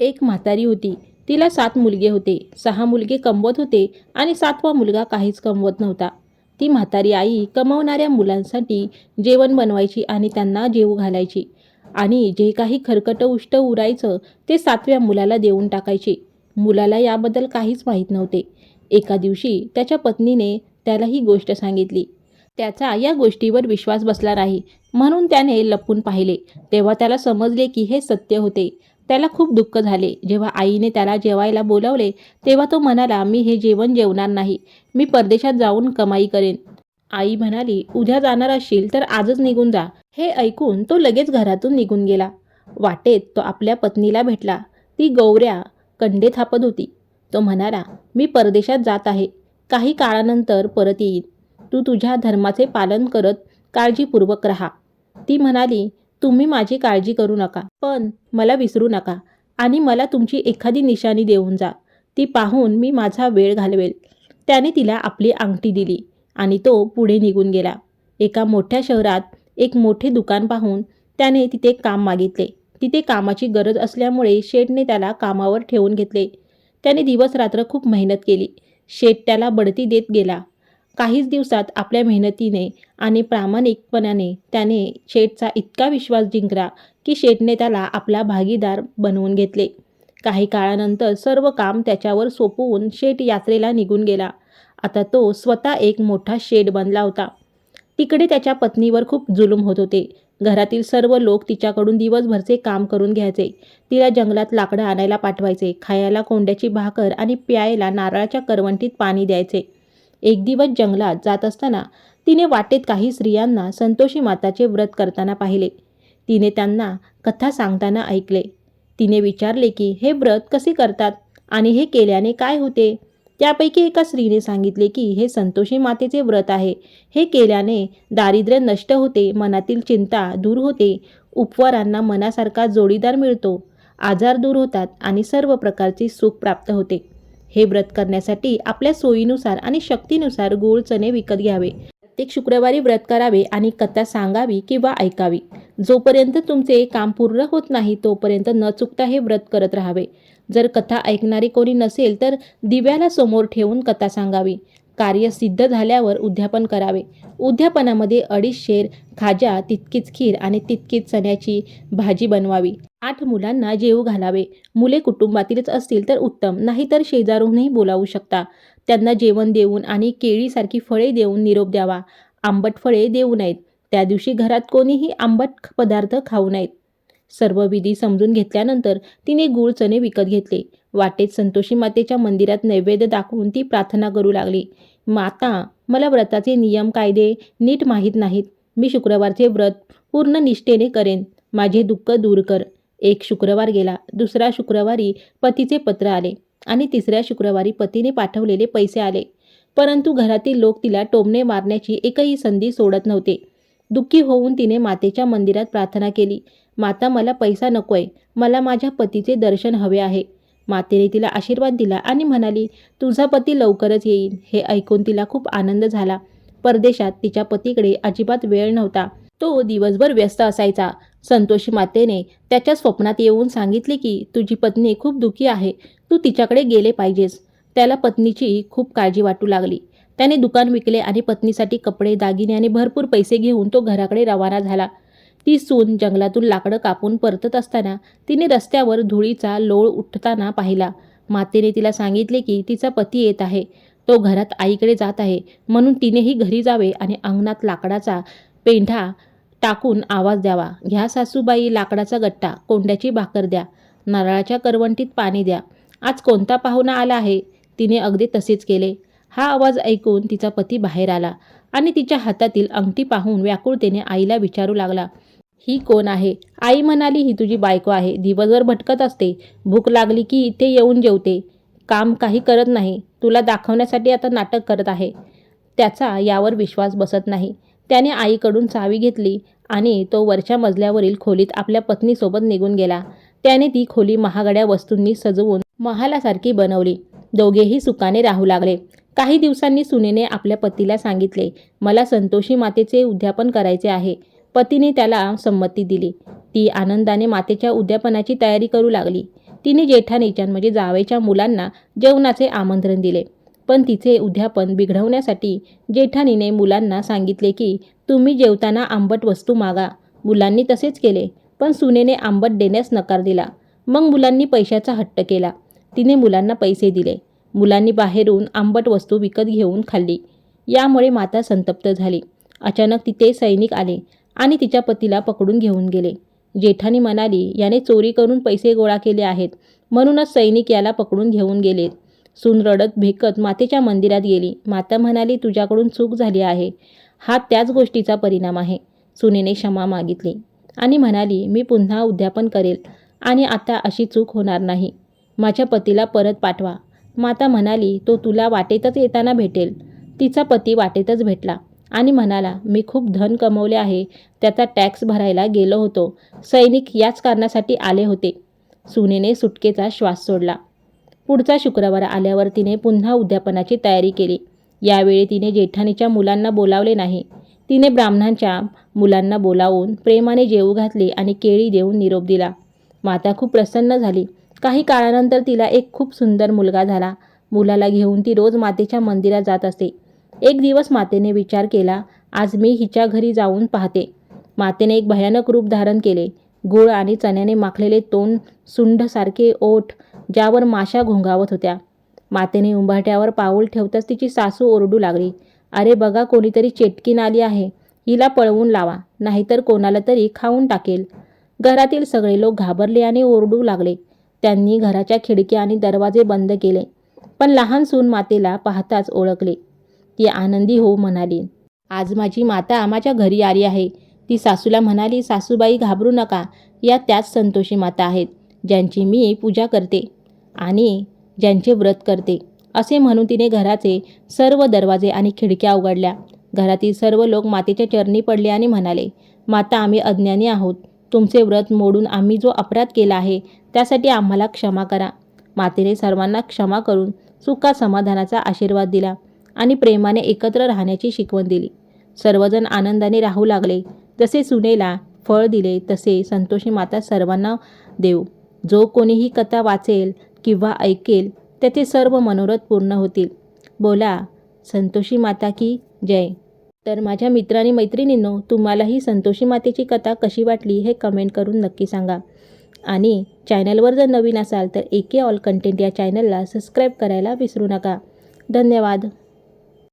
एक म्हातारी होती. तिला 7 मुलगे होते. 6 मुलगे कमवत होते आणि 7वा मुलगा काहीच कमवत नव्हता. ती म्हातारी आई कमावणाऱ्या मुलांसाठी जेवण बनवायची आणि त्यांना जेवू घालायची आणि जे काही खरकटं उष्ट उरायचं ते 7व्या मुलाला देऊन टाकायची. मुलाला याबद्दल काहीच माहीत नव्हते. एका दिवशी त्याच्या पत्नीने त्याला ही गोष्ट सांगितली. त्याचा या गोष्टीवर विश्वास बसला नाही, म्हणून त्याने लपून पाहिले. तेव्हा त्याला समजले की हे सत्य होते. त्याला खूप दुःख झाले. जेव्हा आईने त्याला जेवायला बोलावले तेव्हा तो म्हणाला, "मी हे जेवण जेवणार नाही. मी परदेशात जाऊन कमाई करेन." आई म्हणाली, "उद्या जाणार असशील तर आजच निघून जा." हे ऐकून तो लगेच घरातून निघून गेला. वाटेत तो आपल्या पत्नीला भेटला. ती गोवऱ्या कंडे थापत होती. तो म्हणाला, "मी परदेशात जात आहे. काही काळानंतर परत येईन. तू तुझ्या धर्माचे पालन करत काळजीपूर्वक राहा." ती म्हणाली, "तुम्ही माझी काळजी करू नका, पण मला विसरू नका आणि मला तुमची एखादी निशाणी देऊन जा. ती पाहून मी माझा वेळ घालवेल." त्याने तिला आपली अंगठी दिली आणि तो पुढे निघून गेला. एका मोठ्या शहरात एक मोठे दुकान पाहून त्याने तिथे काम मागितले. तिथे कामाची गरज असल्यामुळे शेठने त्याला कामावर ठेवून घेतले. त्याने दिवस-रात्र खूप मेहनत केली. शेठ त्याला बढती देत गेला. काहीच दिवसात आपल्या मेहनतीने आणि प्रामाणिकपणाने त्याने शेठचा इतका विश्वास जिंकला की शेठने त्याला आपला भागीदार बनवून घेतले. काही काळानंतर सर्व काम त्याच्यावर सोपवून शेठ यात्रेला निघून गेला. आता तो स्वतः एक मोठा शेठ बनला होता. तिकडे त्याच्या पत्नीवर खूप जुलूम होत होते. घरातील सर्व लोक तिच्याकडून दिवसभरचे काम करून घ्यायचे. तिला जंगलात लाकडं आणायला पाठवायचे, खायला कोंड्याची भाकर आणि प्यायला नारळाच्या करवंटीत पाणी द्यायचे. एक दिवस जंगलात जात असताना तिने वाटेत काही स्त्रियांना संतोषी माताचे व्रत करताना पाहिले. तिने त्यांना कथा सांगताना ऐकले. तिने विचारले की हे व्रत कसे करतात आणि हे केल्याने काय होते. त्यापैकी एका स्त्रीने सांगितले की हे संतोषी मातेचे व्रत आहे. हे केल्याने दारिद्र्य नष्ट होते, मनातील चिंता दूर होते, उपवारांना मनासारखा जोडीदार मिळतो, आजार दूर होतात आणि सर्व प्रकारचे सुख प्राप्त होते. हे व्रत करण्यासाठी आपल्या सोयीनुसार आणि शक्तीनुसार गूळ चणे विकत घ्यावे. प्रत्येक शुक्रवारी व्रत करावे आणि कथा सांगावी किंवा ऐकावी. जोपर्यंत तुमचे काम पूर्ण होत नाही तोपर्यंत न चुकता हे व्रत करत राहावे. जर कथा ऐकणारे कोणी नसेल तर दिव्याला समोर ठेवून कथा सांगावी. कार्य सिद्ध झाल्यावर उद्यापन करावे. उद्यापनामध्ये 2.5 शेर खाजा, तितकीच खीर आणि तितकीच चण्याची भाजी बनवावी. 8 मुलांना जेवू घालावे. मुले कुटुंबातीलच असतील तर उत्तम, नाहीतर शेजारूनही बोलावू शकता. त्यांना जेवण देऊन आणि केळीसारखी फळे देऊन निरोप द्यावा. आंबट फळे देऊ नयेत. त्या दिवशी घरात कोणीही आंबट पदार्थ खाऊ नयेत. सर्व विधी समजून घेतल्यानंतर तिने गूळ चणे विकत घेतले. वाटेत संतोषी मातेच्या मंदिरात नैवेद्य दाखवून ती प्रार्थना करू लागली. "माता, मला व्रताचे नियम कायदे नीट माहीत नाहीत. मी शुक्रवारचे व्रत पूर्ण निष्ठेने करेन. माझे दुःख दूर कर." एक शुक्रवार गेला. दुसऱ्या शुक्रवारी पतीचे पत्र आले आणि तिसऱ्या शुक्रवारी पतीने पाठवलेले पैसे आले. परंतु घरातील लोक तिला टोमणे मारण्याची एकही संधी सोडत नव्हते. दुःखी होऊन तिने मातेच्या मंदिरात प्रार्थना केली. "माता, मला पैसा नकोय. मला माझ्या पतीचे दर्शन हवे आहे." मातेने तिला आशीर्वाद दिला आणि म्हणाली, "तुझा पती लवकरच येईल." हे ऐकून तिला खूप आनंद झाला. परदेशात तिच्या पतीकडे अजिबात वेळ नव्हता. तो दिवसभर व्यस्त असायचा. संतोषी मातेने त्याच्या स्वप्नात येऊन सांगितले की तुझी पत्नी खूप दुःखी आहे. तू तिच्याकडे गेले पाहिजेस. त्याला पत्नीची खूप काळजी वाटू लागली. त्याने दुकान विकले आणि पत्नीसाठी कपडे, दागिने आणि भरपूर पैसे घेऊन तो घराकडे रवाना झाला. ती सून जंगलातून लाकडं कापून परतत असताना तिने रस्त्यावर धुळीचा लोळ उठताना पाहिला. मातेने तिला सांगितले की तिचा पती येत आहे. तो घरात आईकडे जात आहे, म्हणून तिनेही घरी जावे आणि अंगणात लाकडाचा पेंढा टाकून आवाज द्यावा, "घ्या सासूबाई लाकडाचा गट्टा, कोंड्याची भाकर द्या, नारळाच्या करवंटीत पाणी द्या. आज कोणता पाहुणा आला आहे?" तिने अगदी तसेच केले. हा आवाज ऐकून तिचा पती बाहेर आला आणि तिच्या हातातील अंगठी पाहून व्याकुळतेने आईला विचारू लागला, "ही कोण आहे?" आई म्हणाली, "ही तुझी बायको आहे. दिवसभर भटकत असते. भूक लागली की इथे येऊन जेवते. काम काही करत नाही. तुला दाखवण्यासाठी आता नाटक करत आहे." त्याचा यावर विश्वास बसत नाही. त्याने आईकडून चावी घेतली आणि तो वरच्या मजल्यावरील खोलीत आपल्या पत्नीसोबत निघून गेला. त्याने ती खोली महागड्या वस्तूंनी सजवून महालासारखी बनवली. दोघेही सुखाने राहू लागले. काही दिवसांनी सुनेने आपल्या पतीला सांगितले, "मला संतोषी मातेचे उद्यापन करायचे आहे." पतीने त्याला संमती दिली. ती आनंदाने मातेच्या उद्यापनाची तयारी करू लागली. तिने जेठानीच्या म्हणजे जावेच्या मुलांना जेवणाचे आमंत्रण दिले. पण तिचे उद्यापन बिघडवण्यासाठी जेठानीने मुलांना सांगितले की तुम्ही जेवताना आंबट वस्तू मागा. मुलांनी तसेच केले, पण सुनेने आंबट देण्यास नकार दिला. मग मुलांनी पैशाचा हट्ट केला. तिने मुलांना पैसे दिले. मुलांनी बाहेरून आंबट वस्तू विकत घेऊन खाल्ली. यामुळे माता संतप्त झाली. अचानक तिथे सैनिक आले आणि तिच्या पतीला पकडून घेऊन गेले. जेठानी म्हणाली, याने चोरी करून पैसे गोळा केले आहेत, म्हणूनच सैनिक याला पकडून घेऊन गेले. सून रडत भेकत मातेच्या मंदिरात गेली. माता म्हणाली, तुझ्याकडून चूक झाली आहे. हा त्याच गोष्टीचा परिणाम आहे. सुनेने क्षमा मागितली आणि म्हणाली, मी पुन्हा उद्यापन करेल आणि आता अशी चूक होणार नाही. माझ्या पतीला परत पाठवा. माता म्हणाली, तो तुला वाटेतच येताना भेटेल. तिचा पती वाटेतच भेटला आणि म्हणाला, मी खूप धन कमवले आहे, त्याचा टॅक्स भरायला गेलो होतो. सैनिक याच कारणासाठी आले होते. सुनेने सुटकेचा श्वास सोडला. पुढचा शुक्रवार आल्यावर तिने पुन्हा उद्यापनाची तयारी केली. यावेळी तिने जेठानीच्या मुलांना बोलावले नाही. तिने ब्राह्मणांच्या मुलांना बोलावून प्रेमाने जेवू घातले आणि केळी देऊन निरोप दिला. माता खूप प्रसन्न झाली. काही काळानंतर तिला एक खूप सुंदर मुलगा झाला. मुलाला घेऊन ती रोज मातेच्या मंदिरात जात असे. एक दिवस मातेने विचार केला, आज मी हिच्या घरी जाऊन पाहते. मातेने एक भयानक रूप धारण केले. गूळ आणि चण्याने माखलेले तोंड, सुंडसारखे ओठ, ज्यावर माशा घोंगावत होत्या. मातेने उंबरठ्यावर पाऊल ठेवताच तिची सासू ओरडू लागली, अरे बघा, कोणीतरी चेटकीन आली आहे. हिला पळवून लावा, नाहीतर कोणाला तरी खाऊन टाकेल. घरातील सगळे लोक घाबरले आणि ओरडू लागले. त्यांनी घराच्या खिडक्या आणि दरवाजे बंद केले. पण लहान सून मातेला पाहताच ओळखले. ती आनंदी हो म्हणाली, आज माझी माता माझ्या घरी आली आहे. ती सासूला म्हणाली, सासूबाई घाबरू नका, या त्याच संतोषी माता आहेत, ज्यांची मी पूजा करते आणि ज्यांचे व्रत करते. असे म्हणून तिने घराचे सर्व दरवाजे आणि खिडक्या उघडल्या. घरातील सर्व लोक मातेच्या चरणी पडले आणि म्हणाले, माता, आम्ही अज्ञानी आहोत. तुमचे व्रत मोडून आम्ही जो अपराध केला आहे त्यासाठी आम्हाला क्षमा करा. मातेने सर्वांना क्षमा करून सुखा समाधानाचा आशीर्वाद दिला आणि प्रेमाने एकत्र राहण्याची शिकवण दिली. सर्वजण आनंदाने राहू लागले. जसे सुनेला फळ दिले तसे संतोषी माता सर्वांना देव. जो कोणी ही कथा वाचेल किंवा ऐकेल त्याचे सर्व मनोरथ पूर्ण होतील. बोला संतोषी माता की जय. तर माझ्या मित्रांनी मैत्रिणींनो, तुम्हालाही संतोषी मातेची कथा कशी वाटली हे कमेंट करून नक्की सांगा. आणि चॅनलवर जर नवीन असाल तर AK ऑल कंटेंट या चॅनलला सबस्क्राईब करायला विसरू नका. धन्यवाद.